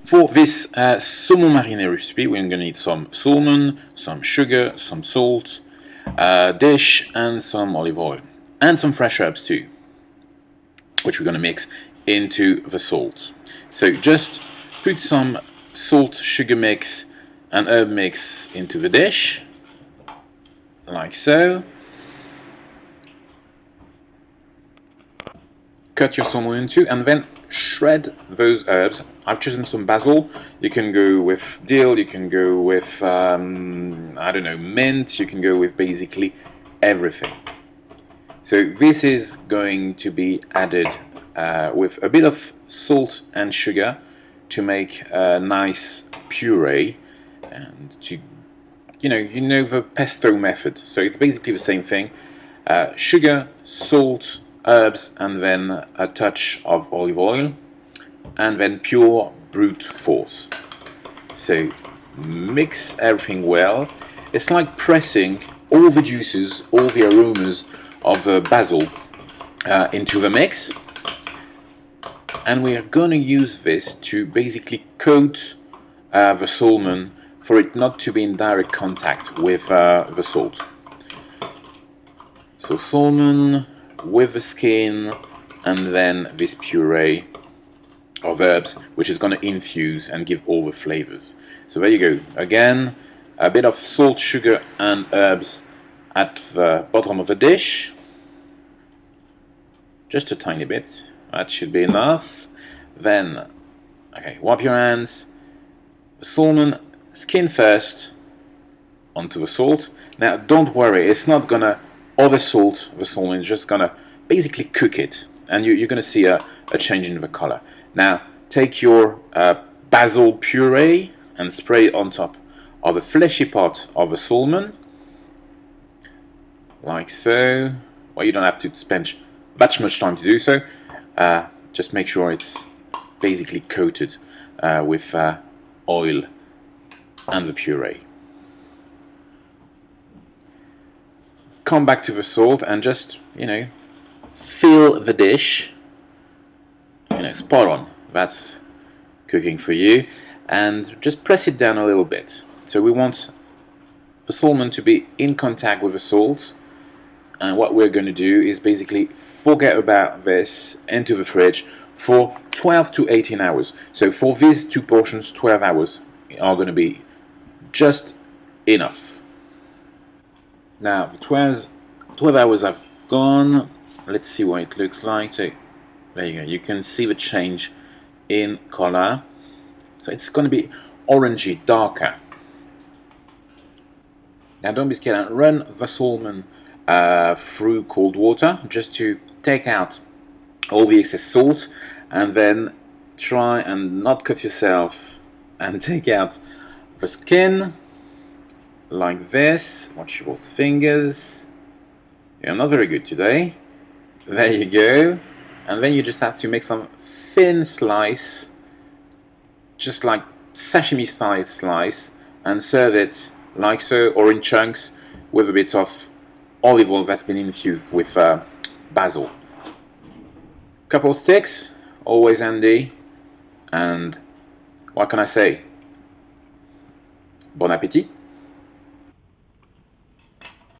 For this saumon mariné recipe, we're going to need some salmon, some sugar, some salt, dish, and some olive oil, and some fresh herbs too, which we're going to mix into the salt. So just put some salt, sugar mix, and herb mix into the dish, like so. Cut your saumon into, and then shred those herbs. I've chosen some basil. You can go with dill, you can go with, I don't know, mint, you can go with basically everything. So this is going to be added with a bit of salt and sugar to make a nice puree, and to, you know the pesto method. So it's basically the same thing. Sugar, salt, herbs, and then a touch of olive oil, and then pure brute force. So mix everything well. It's like pressing all the juices, all the aromas of the basil into the mix, and we are going to use this to basically coat the salmon for it not to be in direct contact with the salt. So salmon with the skin, and then this puree of herbs, which is going to infuse and give all the flavors. So there you go. Again, a bit of salt, sugar, and herbs at the bottom of the dish. Just a tiny bit. That should be enough. Then, okay, wipe your hands. The salmon, skin first, onto the salt. Now, don't worry, it's not gonna over salt the salmon. It's just gonna basically cook it, and you're gonna see a change in the color. Now, take your basil puree and spray it on top of the fleshy part of the salmon, like so. Well, you don't have to spend that much time to do so. Just make sure it's basically coated with oil and the puree. Come back to the salt and just, fill the dish. Spot on. That's cooking for you. And just press it down a little bit. So we want the salmon to be in contact with the salt. And what we're going to do is basically forget about this into the fridge for 12 to 18 hours. So for these two portions, 12 hours are going to be just enough. Now the 12 hours have gone. Let's see what it looks like. So there you go. You can see the change in color. So it's going to be orangey, darker. Now don't be scared, and run the salmon through cold water just to take out all the excess salt, and then try and not cut yourself and take out the skin like this. Watch your fingers. You're not very good today. There you go. And then you just have to make some thin slice, just like sashimi style slice, and serve it like so, or in chunks with a bit of olive oil that's been infused with basil. Couple of sticks, always handy. And what can I say? Bon appétit.